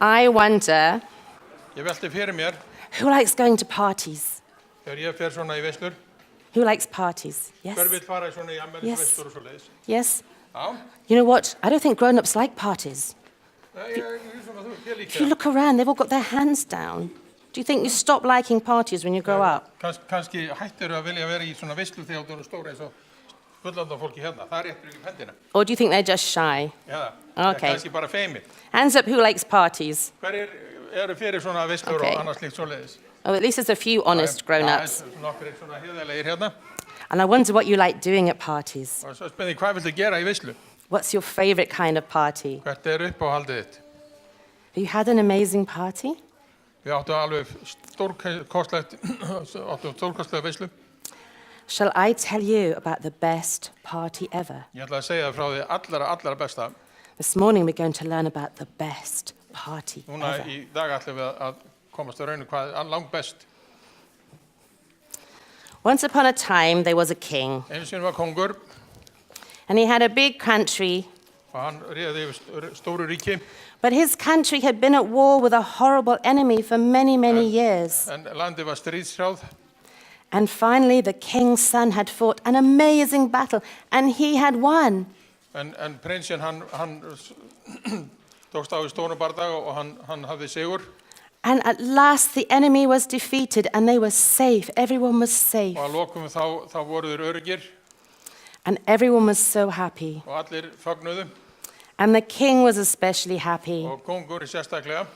I wonder Ég velti fyrir mér, who likes going to parties? þegar ég fer svona í veislur, Who likes parties? Yes. hver vill fara í svona í afmælisveislur og svoleiðis? Yes. Já, You know what? I don't think grown-ups like parties. ég svona þú, ég If you líka. look around, they've all got their hands down. Do you think you stop liking parties when you grow up? Kannski hættir að vilja vera í svona veislu þegar þú eru stóra eins og fullorðna fólki hérna. Það réttur ekki upp hendina. Or do you think they're just shy? Já, Okay. kannski bara feimið. Hands up, who likes parties? Hverjir eru fyrir svona veislur Okay. og annars líkt svoleiðis? Oh, at least there's a few honest grown-ups. Nokkur svona heiðarlegir hérna. And I wonder what you like doing at parties. Og svo spennið, hvað viltu gera í veislu? What's your favorite kind of party? Hvert er uppáhaldið þitt? Have you had an amazing party? Við áttum alveg stórkostlegt veislu. Shall I tell you about the best party ever? Ég ætla að segja það frá því allra besta. This morning we're going to learn about the best party Núna ever. í dag ætlum við að komast á rauninu hvað er langt best. Once upon a time there was a king, Einu sinni var kongur and he had a big country, og hann réði yfir stóru ríki, but his country had been at war with a horrible enemy for many, many years. en landið var stríðshrjáð. And finally the king's son had fought an amazing battle, and he had won. En prinsinn hann tókst á í stórum bardag og hann hafði sigur. And at last the enemy was defeated and they were safe. Everyone was safe. Og að lokum þá voru þeir öruggir And everyone was so happy. og allir fögnuðu And the king was especially happy. og kongur sérstaklega.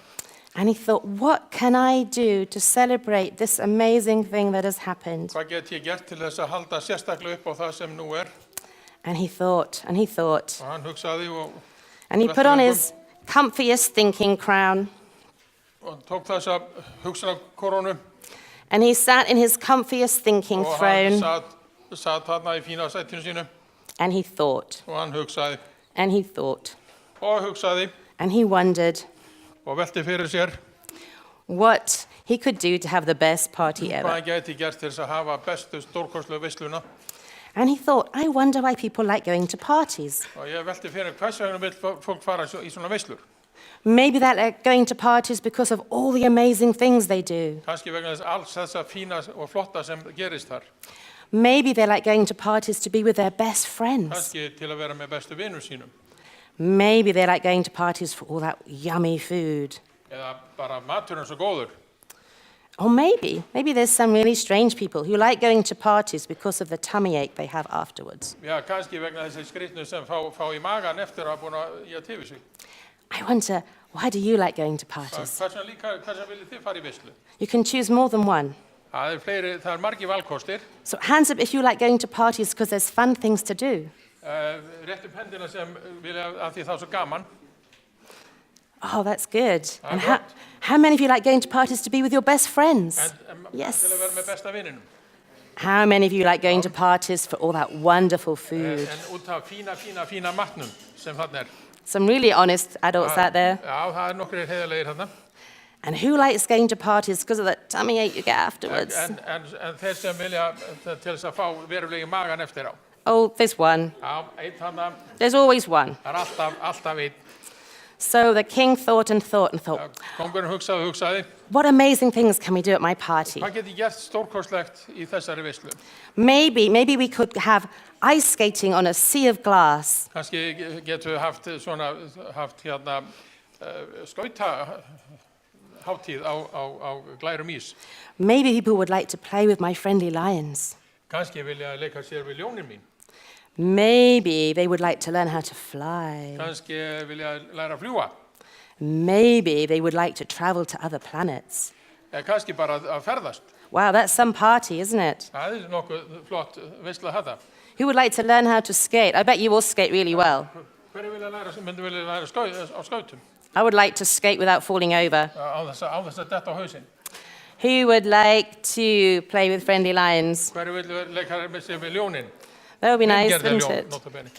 And he thought, what can I do to celebrate this amazing thing that has happened? Hvað get ég gert til þess að halda sérstaklega upp á það sem nú er? And he thought, Og hann hugsaði and he put on his comfiest thinking crown. og tók þessa hugsunarkoronu And he sat in his comfiest thinking og hann throne. satt þarna í fína sætinu sínu And he thought, og hann hugsaði and he thought, og hugsaði and he wondered og velti fyrir sér what he could do to have the best party hvað ever. hann gæti gert til þess að hafa bestu stórkostlegu veisluna. And he thought, I wonder why people like going to parties. Og ég velti fyrir hvers vegna vill fólk fara í svona veislur. Maybe they like going to parties because of all the amazing things they do. Kannski vegna þess alls þessa fína og flotta sem gerist þar. Maybe they like going to parties to be with their best friends. Kannski til að vera með bestu vinum sínum. Maybe they like going to parties for all that yummy food. Eða bara maturinn svo góður. Or maybe there's some really strange people who like going to parties because of the tummy ache they have afterwards. Já, kannski vegna þessi skrýtnu sem fá í magan eftir að hafa búin að íja til sig. I wonder, why do you like going to parties? Hvers vegna viljið þið fara í veislu? You can choose more than one. Það er margir valkostir. So hands up if you like going to parties because there's fun things to do. Rétt hendina sem vilja að því það er svo gaman. Oh, that's good. And good. how many of you like going to parties to be with your best friends? Yes. Til að vera með besta vininum. How many of you like going to parties for all that wonderful food? En út af fína matnum sem þarna er. Some really honest adults out there. Já, það er nokkrir heiðarlegir þarna. And who likes going to parties because of that tummy ache you get afterwards? En þeir sem vilja til þess að fá verulega magan eftir á. Oh, there's one. Já, einn þarna, There's always one. það er alltaf einn. So the king thought and thought and thought, Kongurinn hugsaði, what amazing things can we do at my party? hvað get ég gert stórkostlegt í þessari veislu? Maybe we could have ice skating on a sea of glass. Kannski getum við haft hérna skautahátíð á glærum ís. Maybe people would like to play with my friendly lions. Kannski vilja leika sér við ljónin mín. Maybe they would like to learn how to fly. Kannski vilja læra að fljúga. Maybe they would like to travel to other planets. Kannski bara að ferðast. Wow, that's some party, isn't it? Það er nokkuð flott veisla þetta. Who would like to learn how to skate? I bet you all skate really well. Hverju vilja læra á skautum? I would like to skate without falling over. Á þess að detta á hausinn. Who would like to play with friendly lions? Hverju vilja leika sér við ljónin? That would be nice, Gerði wouldn't ljón, it? notabene.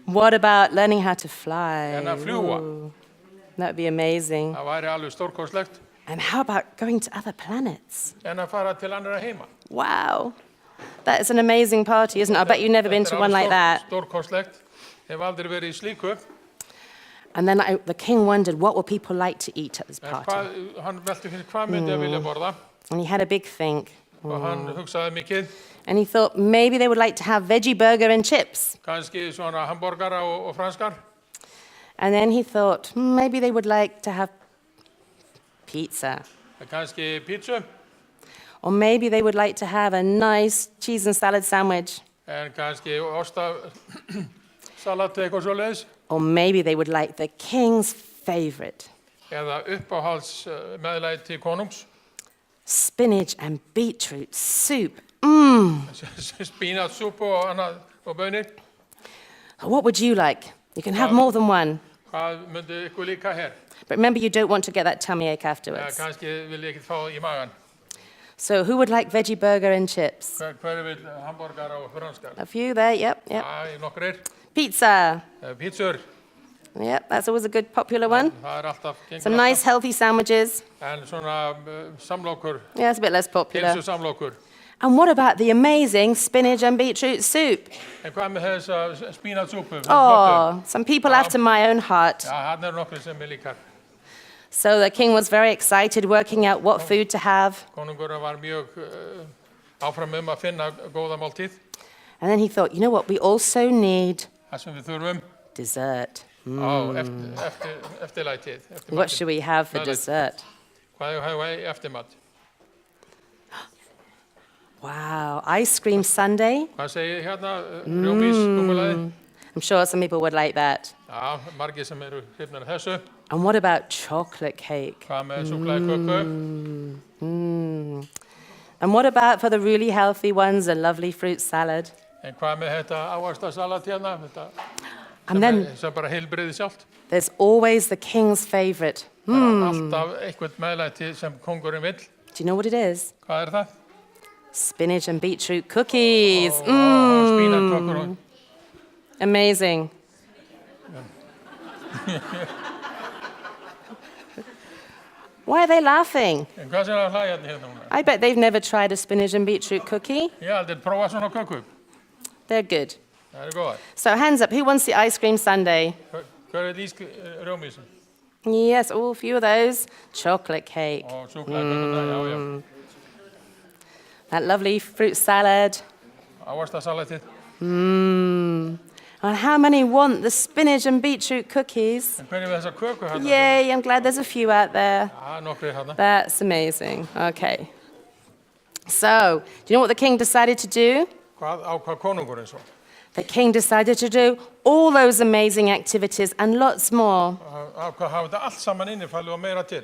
What about learning how to fly? En að fljúga. Ooh, that would be amazing. Það væri alveg stórkostlegt. And how about going to other planets? En að fara til annarra heima. Wow. That is an amazing party, isn't it? I bet you've never been to one like that. Stórkostlegt. Hef aldrei verið í slíku. And then the king wondered, what would people like to eat at this En party? hann velti fyrir hvað myndi að vilja borða And he had a big think. og hann hugsaði mikið, And he thought maybe they would like to have veggie burger and chips. kannski svona hamborgara og franskar. And then he thought maybe they would like to have pizza. Kannski pítsu, Or maybe they would like to have a nice cheese and salad sandwich. en kannski ostasalat eitthvað svoleiðis. Or maybe they would like the king's favorite, Eða uppáhalds meðlæti konungs, spinach and beetroot soup. spínatsúpu og annað og bönir. What would you like? You can have more than one. Hvað myndi ykkur líka hér? But remember, you don't want to get that tummy ache afterwards. Kannski vil ég ekki fá í magan. So who would like veggie burger and chips? Hver vil hamborgara og franskar? A few there, yep. Nokkrir. Pizza. Pítsur, Yep, that's always a good popular one. það alltaf gengur Some nice healthy sandwiches. En svona samlokur, Yeah, it's a bit less popular. samlokur. And what about the amazing spinach and beetroot soup? En hvað með þessa spínatsúpu? Oh, some people after my own heart. Hann nokkrir sem líkar. So the king was very excited working out what food to have. Konungurinn var mjög áfram að finna góða máltíð. And then he thought, you know what, we also need Það sem við þurfum dessert. eftirlætið. What should we have for dessert? Hvað hefur við eftirmat? Wow, ice cream sundae. Hvað segir hérna? Rjómís, gúmulaði? I'm sure some people would like that. Já, margir sem eru hrifnir af þessu. And what about chocolate cake? Hvað með súkkulaði köku? And what about for the really healthy ones, a lovely fruit salad? En hvað með þetta ávaxtasalat hérna? Þetta And then sem bara heilbrigði sjálft. there's always the king's favorite. Alltaf eitthvað meðlæti sem kongurinn vill. Do you know what it is? Hvað það? Spinach and beetroot cookies. Spínatkökur og Amazing. Why are they laughing? En hvað sem það hlæja hérna núna? I bet they've never tried a spinach and beetroot cookie. Ég hef aldrei prófað svona köku. They're good. Það góðar. So hands up, who wants the ice cream sundae? Hver rjómísin? Yes, all a few of those. Chocolate cake. Og súkkulaði kökuna, já. That lovely fruit salad. Ávaxtasalatið. And how many want the spinach and beetroot cookies? En hvernig við þessa köku hérna? Yay, I'm glad there's a few out there. Nokkrir hérna. That's amazing. Okay. So, do you know what the king decided to do? Hvað konungurinn svo? The king decided to do all those amazing activities and lots more. Hvað hafa þetta allt saman innifalið og meira til?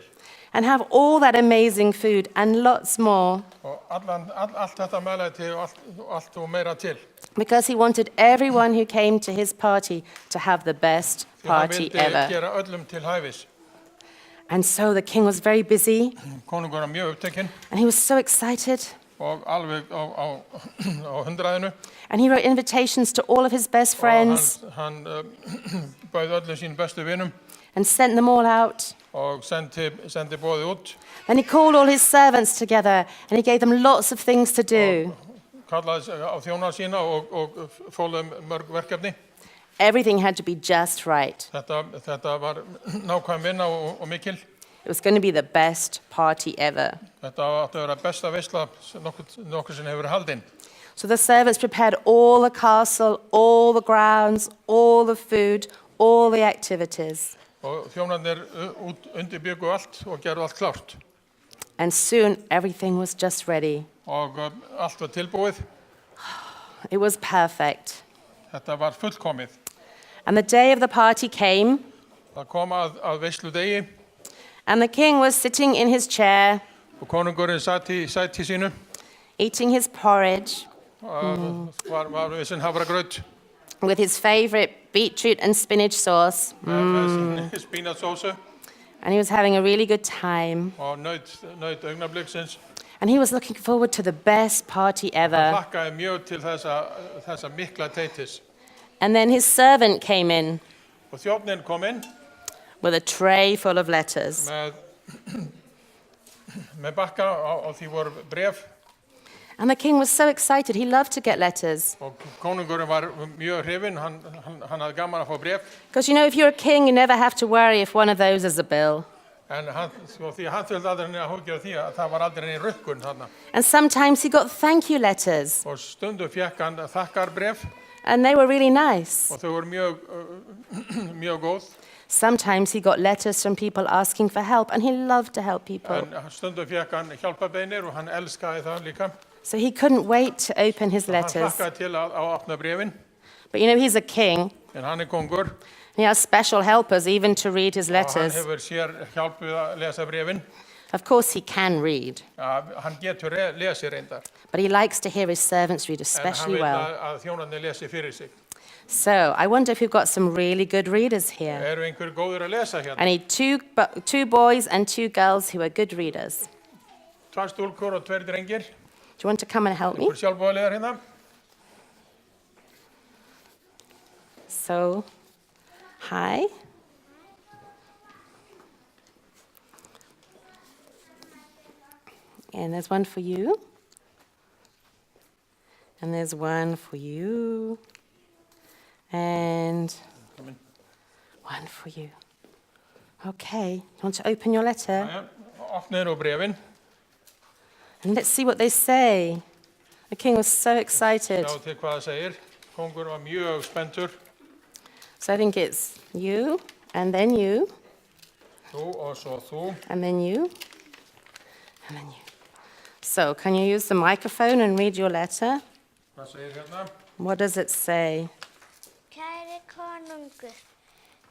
And have all that amazing food and lots more. Og allt þetta meðlæti og allt og meira til. Because he wanted everyone who came to his party to have the best party Því hann ever. vildi gera öllum til hæfis. And so the king was very busy Konungurinn var mjög upptekinn and he was so excited. og alveg á hundraðinu. And he wrote invitations to all of his best friends Og hann bauð öllum sínum bestu vinum and sent them all out. og sendi boðið út. Then he called all his servants together and he gave them lots of things to do. Kallaði á þjóna sína og fólaði mörg verkefni. Everything had to be just right. Þetta var nákvæm vinna og mikil. It was going to be the best party ever. Þetta átti að vera besta veisla nokkuð sem hefur verið haldin. So the servants prepared all the castle, all the grounds, all the food, all the activities. Og þjónarnir undirbjuggu allt og gerðu allt klárt. And soon everything was just ready. Og allt var tilbúið. It was perfect. Þetta var fullkomið. And the day of the party came, Það kom að veisludegi and the king was sitting in his chair, og konungurinn satt í sæti sínu. eating his porridge Var við sinn havragraut with his favorite beetroot and spinach sauce. með spínatsósu And he was having a really good time. og naut augnabliksins. And he was looking forward to the best party ever. Hlakkaði mjög til þessa mikla teitis. And then his servant came in Og þjónninn kom inn with a tray full of letters. með bakka og því voru bref. And the king was so excited. He loved to get letters. Og konungurinn var mjög hrifinn, hann hafði gaman að fá bréf. Because, you know, if you're a king, you never have to worry if one of those is a bill. En því hann þurfti aldrei að hókja því að það var aldrei neinn rukkun þarna. And sometimes he got thank you letters. Og stundum fékk hann þakkarbréf. And they were really nice. Og þau voru mjög góð. Sometimes he got letters from people asking for help, and he loved to help people. En stundum fékk hann hjálparbeiðnir og hann elskaði það líka. So he couldn't wait to open his Hann letters. hlakkaði til að opna bréfin. But you know, he's a king. En hann kongur. He has special helpers even to read his Og hann letters. hefur sér hjálp við að lesa bréfin. Of course, he can read, Hann getur lesið reyndar. but he likes to hear his servants read En hann especially vil well. að þjónarnir lesi fyrir sig. So I wonder if we've got some really good readers here. Eru einhver góður að lesa hérna? I need two boys and 2 girls who are good readers. 2 stúlkur og 2 drengir. Do you want to come and help me? Einhver sjálfboðaliðar hérna? So, hi. And there's one for you. And there's one for you. And Come in. one for you. Okay, you want to open your letter? Jæja, opnaðu nú bréfin. And let's see what they say. The king was so excited. Sjá til hvað það segir. Kongur var mjög spenntur. So I think it's you, and then you, Þú og svo þú. and then you, and then you. So can you use the microphone and read your letter? Hvað segir hérna? What does it say? Kæri konungur,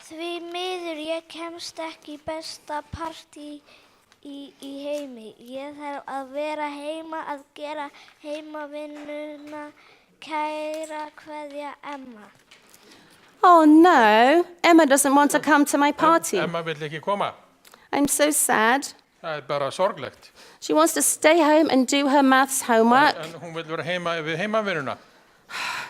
því miður ég kemst ekki í besta partí í heimi. Ég þarf að vera heima að gera heimavinnuna. Kæra kveðja Emma. Oh no, Emma doesn't want to come to my party. Emma vill ekki koma. I'm so sad. Það bara sorglegt. She wants to stay home and do her maths homework. En hún vill vera heima við heimavinnuna.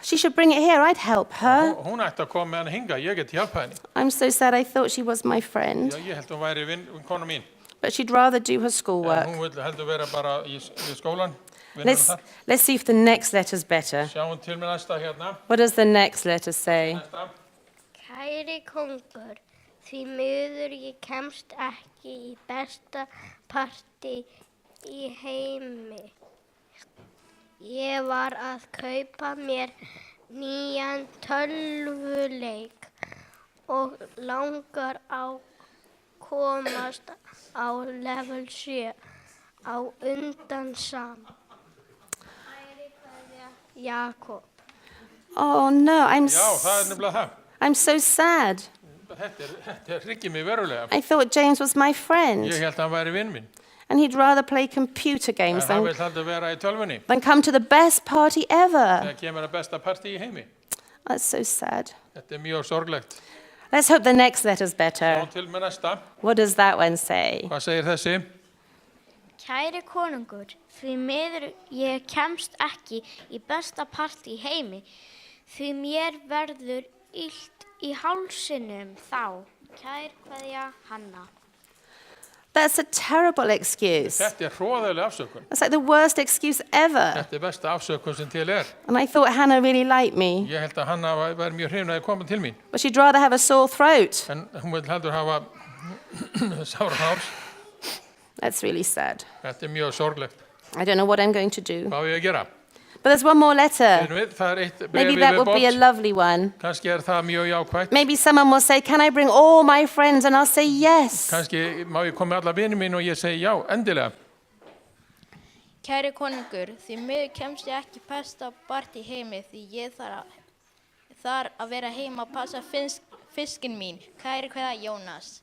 She should bring it here, I'd help her. Hún ætti að koma með hann hinga, ég get hjálpa henni. I'm so sad, I thought she was my friend. Já, ég held hún væri vinkona mín. But she'd rather do her En schoolwork. hún vill heldur vera bara í skólan. vinnuna þar. Let's see if the next letter's better. Sjáum til með næsta hérna. What does the next letter say? Næsta. Kæri kongur, því miður ég kemst ekki í besta partí í heimi. Ég var að kaupa mér nýjan tölvuleik og langar á komast á level 7 á undan sam. Kæri kveðja, Jakob. Oh no, Já, það nefnilega það. I'm so sad. Þetta hryggir mig verulega. I thought James was my friend, Ég held að hann væri vinn minn. and he'd rather play computer En games hann than, vill heldur vera í tölvunni. than come to the best party ever. Það kemur að besta partí í heimi. That's so sad. Þetta mjög sorglegt. Let's hope the next letter's better. Sjáum til með næsta. What does that one say? Hvað segir þessi? Kæri konungur, því miður ég kemst ekki í besta partí í heimi, því mér verður illt í hálsinum þá. Kær kveðja, Hanna. That's a terrible excuse. Þetta hróðaleg afsökun. That's like the worst excuse ever. Þetta besta afsökun sem til And I thought Hannah really liked me, Ég held að Hanna var mjög hrifin að koma til mín. but she'd rather have a sore throat. En hún vil heldur hafa sára hárs. That's really sad. Þetta mjög sorglegt. I don't know what I'm going to do. Hvað á ég að gera? But there's one more letter. Það eitt Maybe bréfi that would be a viðbót. lovely one. Kannski það mjög jákvætt. Maybe someone will say, can I bring all my friends? And I'll say yes. Kannski má ég koma með alla vinir mín og ég segi já, endilega. Kæri konungur, því miður kemst ég ekki besta partí heimi því ég þarf að vera heima að passa fiskinn mín. Kæri kveðja, Jónas.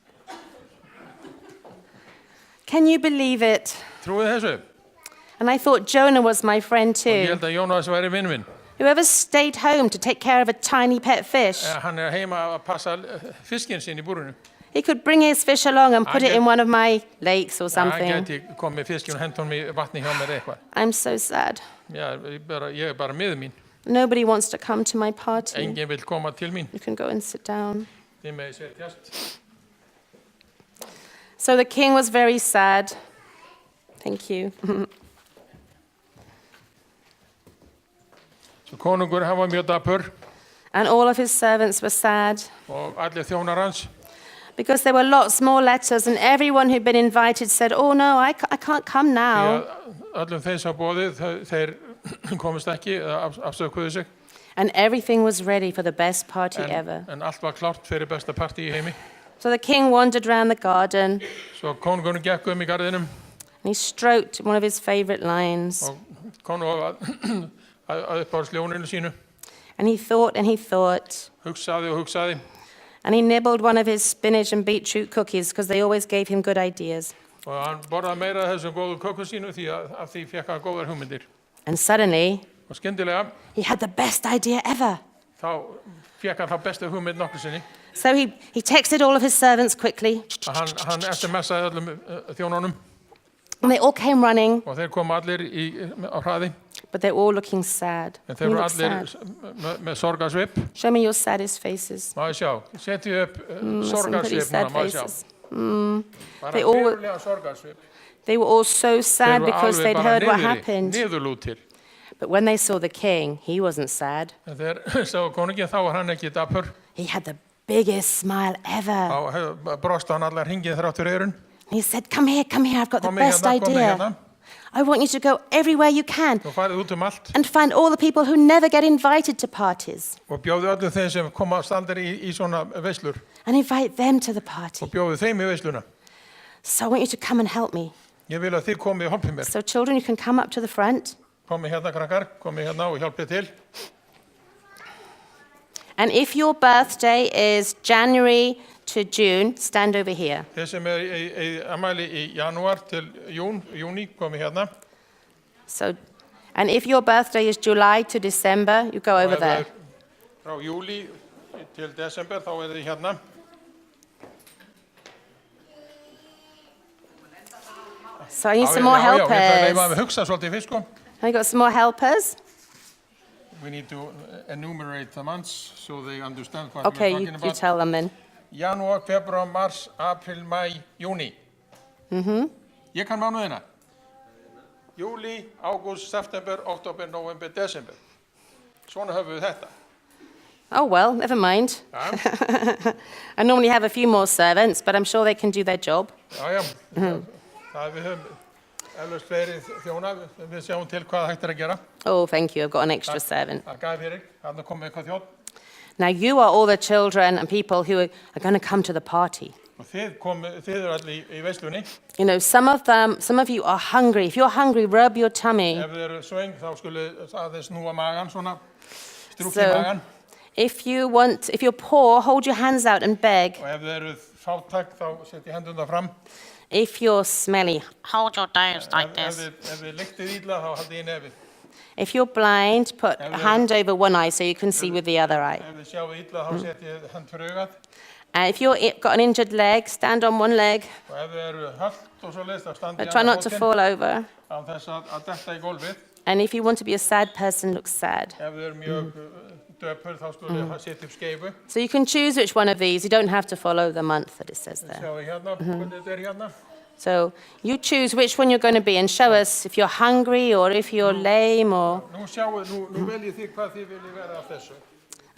Can you believe it? Trúið þessu? And I thought Jonah was my friend Ég too. held að Jónas væri vinn minn. Whoever stayed home to take care of a tiny pet fish, Hann heima að passa fiskinn sinn í búrinu. he could bring his fish along and put I it in get- one of my lakes or Hann something. gæti komið fiskinn og hent honum í vatni hjá mér eitthvað. I'm so sad. Já, ég bara miður mín. Nobody wants to come to my party. Enginn vill koma til mín. You can go and sit down. Þið með setjast. So the king was very sad. Thank you. Svo konungur, hann var mjög dapur and all of his servants were sad og allir þjónar hans. because there were lots more letters, and everyone who'd been invited said, "Oh no, I can't come Því now." að öllum þeim sem boðið, þeir komist ekki, afsökuðu sig. And everything was ready for the best party ever. En allt var klárt fyrir besta partí í heimi. So the king wandered around the garden, Svo konungurinn gekk í garðinum and he stroked one of his favorite lines. og konungur að uppáhalds ljóninu sínu. And he thought and he thought. Hugsaði og hugsaði. And he nibbled one of his spinach and beetroot cookies because they always gave him good ideas. Og hann borðaði meira af þessum góðu kökum sínu því að af því fékk hann góðar hugmyndir. And suddenly, Og skyndilega, he had the best idea ever. þá fékk hann þá bestu hugmynd nokkru sinni. So he texted all of his servants quickly, Hann SMS-aði öllum þjónunum and they all came running, og þeir komu allir á hraði. but they're all looking sad. En You þeir voru look allir sad. með sorgarsvip. Show me your saddest faces. Má ég sjá, setju upp Some pretty sorgarsvip sad núna, má ég sjá. faces. Bara They all- verulega sorgarsvip. They were all so Þeir sad voru because alveg they'd bara heard what happened. niðurlútir. But when they saw the king, he wasn't sad. En þeir sáu konunginn, þá var hann ekki dapur. He had the biggest smile ever. Þá brosti hann allar hringið þrátt fyrir eyrun. He said, come here, I've got the Komi best hérna, komi idea. hérna. I want you to go everywhere you can Þú farið út allt and find all the people who never get invited to parties og bjóðu öllum þeim sem komast aldrei í svona veislur and invite them to the party. og bjóðu þeim í veisluna. So I want you to come and help me. Ég vil að þið komið og hjálpið mér. So children, you can come up to the front. Komið hérna krakkar, komið hérna og hjálpið til. And if your birthday is January to June, stand over here. Þeir sem í afmæli í janúar til júní, komið hérna. So, and if your birthday is July to December, you go over Og ef það there. er frá júlí til desember, þá er þið hérna. So I need some more Já, ég ætla að leifa helpers. að hugsa svolítið fyrst, sko. Have you got some more helpers? We need to enumerate the months so they understand what Okay, we're you, talking you about. tell them then. Janúar, februar, mars, apríl, mæ, júní. Ég kann mánuðina. Júlí, ágúst, september, oktober, november, desember. Svona höfum við þetta. Oh, well, never mind. Ja, I normally have a few more servants, but I'm sure they can do their job. já. Það við höfum eflaust fleiri þjóna. Við sjáum til hvað hægt er að gera. Oh, thank you. I've got an extra servant. Það gæði fyrir. Þannig komið eitthvað þjótt. Now, you are all the children and people who are going to come to the party. Og þið eru allir í veislunni. You know, some of you are hungry. If you're hungry, rub your tummy. Ef þið eru svöng, þá skulle aðeins snúa magan, svona strúkja í So, magan. if you're poor, hold your hands out and beg. Og ef þið eru fátæk, þá setji hendurna fram. If you're smelly, hold your nose like Ef this. þið lyktið illa, þá haldið í nefið. If you're blind, put a hand over one eye so you can see with the other eye. Ef þið sjáu illa, þá setji hand fyrir augað. And if you've got an injured leg, stand on one leg, Og ef þið eru hölt og svo leist, þá standi but try not to fall over. án þess að detta í gólfið. And if you want to be a sad person, look sad. Ef þið eru mjög döpur, þá skulle setja upp skeifu. So you can choose which one of these. You don't have to follow the month that it says there. Sjáu hérna, hvernig þetta hérna. So you choose which one you're going to be and show us if you're hungry or if you're lame or... Nú veljið þið hvað þið viljið vera af þessu.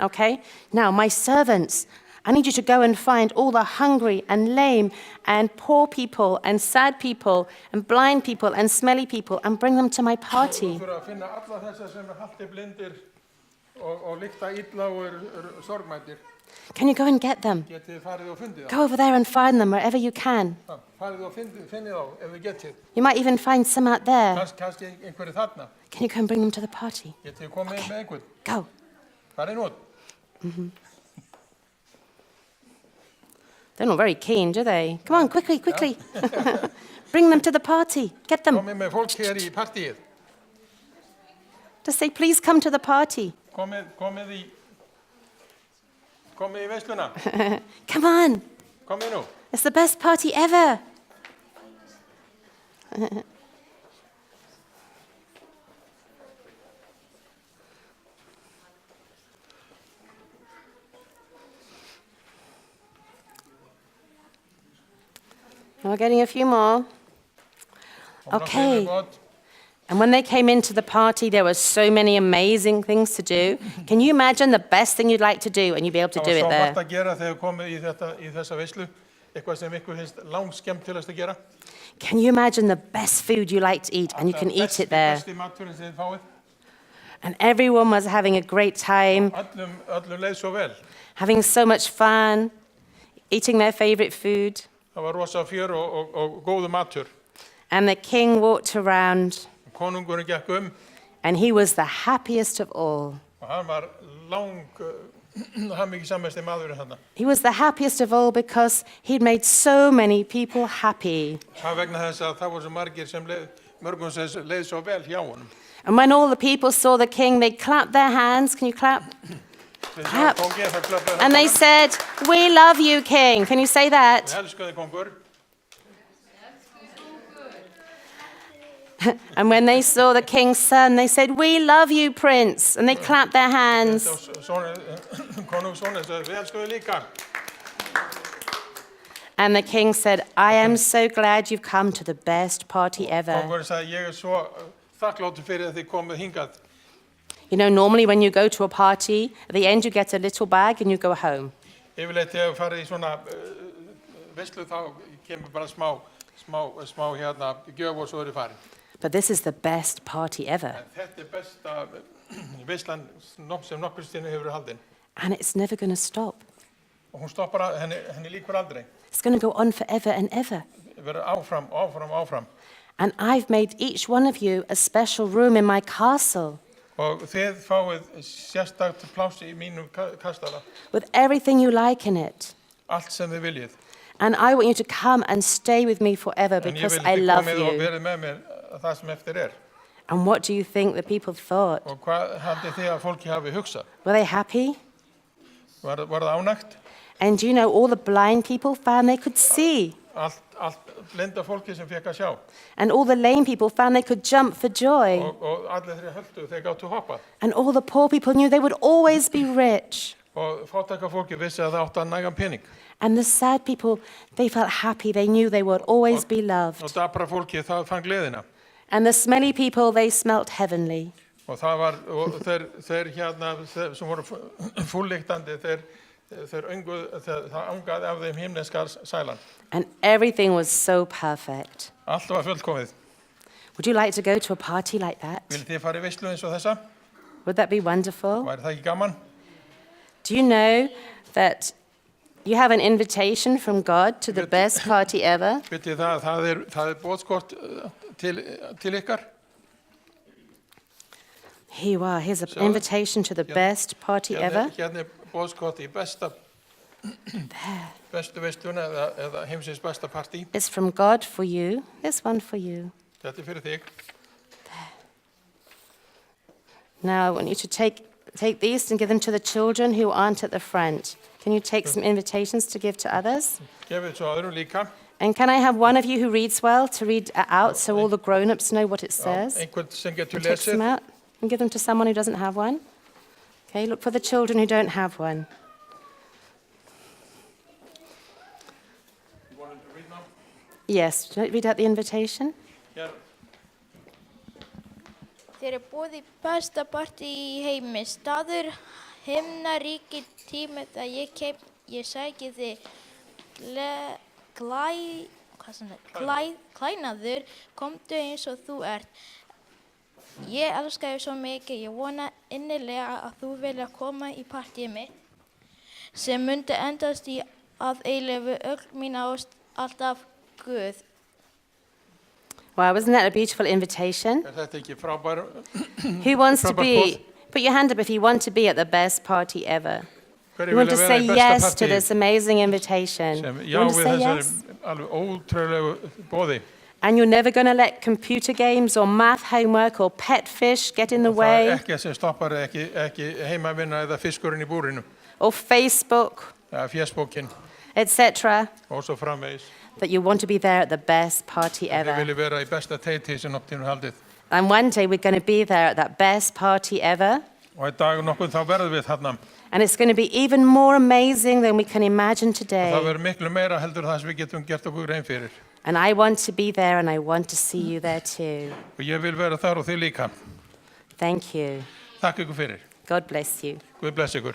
Okay? Now, my servants, I need you to go and find all the hungry and lame and poor people and sad people and blind people and smelly people and bring them to my party. Þú þurfa að finna alla þessa sem halti blindir og lykta illa og eru sorgmættir. Can you go and get them? Getið þið farið og fundið þá. Go over there and find them wherever you can. Farið og finnið þá ef þið getið. You might even find some out there. Kannski einhverju þarna. Can you go and bring them to the party? Getið þið komið með einhvern. Go. Farið nút. They're not very keen, do they? Come on, quickly. Bring them to the party. Get them. Komið með fólk hér í partíið. Just say, please come to the party. Komið í veisluna. Come on. Komið nú. It's the best party ever. We're getting a few more. Okay. And when they came into the party, there were so many amazing things to do. Can you imagine the best thing you'd like to do and you'd be able to do Það it var svo there? margt að gera þegar komið í þessa veislu, eitthvað sem ykkur finnst langskemmtilegast að gera. Can you imagine the best food you like to eat and you can eat it there? Besti maturinn sem þið fáið. And everyone was having a great time, Öllum leið svo vel. having so much fun, eating their favorite food. Það var rosa fjör og góðu matur. And the king walked around Konungurinn gekk and he was the happiest of all. og hann var hamingjusamasti maðurinn þarna. He was the happiest of all because he'd made so many people happy. Það vegna þess að það voru svo margir sem mörgum sem leið svo vel hjá honum. And when all the people saw the king, they clapped their hands. Can you clap? Clap. And they said, "We love you, king." Can you say that? Elsku þig, kongur. And when they saw the king's son, they said, "We love you, prince." And they clapped their hands. Konungssonur sagði, við elskum þig líka. And the king said, "I am so glad you've come to the best party ever." Kongurinn sagði, ég svo þakkláttur fyrir að þið komið hingað. You know, normally when you go to a party, at the end you get a little bag and you go home. Yfirleitt þegar við farið í svona veislu þá kemur bara smá gjöf og svo þið farið. But this is the best party ever. Þetta besta veislan sem nokkur sinni hefur haldin. And it's never going to stop. Og hún stoppar, henni líkur aldrei. It's going to go on forever and ever. Verður áfram. And I've made each one of you a special room in my castle Og þið fáið sérstakt pláss í mínum kastala. with everything you like in it. Allt sem þið viljið. And I want you to come and stay with me forever En ég because vil I þið love komið og you. verið með mér það sem eftir And what do you think the people thought? Og hvað haldið þið að fólki hafi hugsað? Were they happy? Var það ánægt? And you know, all the blind people found they could see. Allt blinda fólki sem fekk að sjá. And all the lame people found they could jump for joy. Og allir þeir höldu, þeir gáttu hoppað. And all the poor people knew they would always be rich. Og fátæka fólki vissi að það átti að nægan pening. And the sad people, they felt happy. They knew they would always be loved. Og dapra fólki, það fann gleðina. And the smelly people, they smelt heavenly. Og það var, og þeir sem voru fúllyktandi, það angaði af þeim himneskar sælan. And everything was so perfect. Allt var fullkomið. Would you like to go to a party like that? Viljið þið fara í veislu eins og þessa? Would that be wonderful? Væri það ekki gaman? Do you know that you have an invitation from God to the best party ever? Vitið það boðskort til ykkar? Here you are. Here's an invitation to the best party ever. Hérna boðskort í bestu veisluna eða heimsins besta partí. It's from God for you. There's one for you. Þetta fyrir þig. Now I want you to take these and give them to the children who aren't at the front. Can you take some invitations to give to others? Gefið svo öðrum líka. And can I have one of you who reads well to read it out so all the grown-ups know what it says? Einhvern sem getur And take some lesið. out and give them to someone who doesn't have one. Okay, look for the children who don't have one. You want him to read now? Yes, do you read out the invitation? Hér. Þér er boðið besta partí í heimi, staður, himnaríki, tími þegar ég sæki þig klænaður, komdu eins og þú ert. Ég elska þig svo mikið, ég vona innilega að þú vilja koma í partíið mitt, sem myndi endast í að eilífu öll mín ást alltaf Guð. Wow, wasn't that a beautiful invitation? Þetta ekki frábær? Who wants to Frábær be, put your hand up if you want to be at the best party ever. Hverjir You want to vilja say vera í besta yes to partí? this amazing invitation. You Já, want to við say þessari yes? alveg ótrúlegu boði. And you're never going to let computer games or math homework or pet fish get in the Það way, ekki sem stoppar ekki heimavinna eða fiskurinn í búrinu. or Facebook, Eða fésbókin etc. og svo framvegis. That you want to be there at the best party Þið ever. viljið vera í besta teiti sem nokkuð haldið. And one day we're going to be there at that best party ever. Og í dag nokkuð þá verðum við þarna. And it's going to be even more amazing than we can imagine Það today. verður miklu meira heldur það sem við getum gert okkur grein fyrir. And I want to be there and I want to see you there too. Og ég vil vera þar og þið líka. Thank you. Takk ykkur fyrir. God bless you. Guð bless ykkur.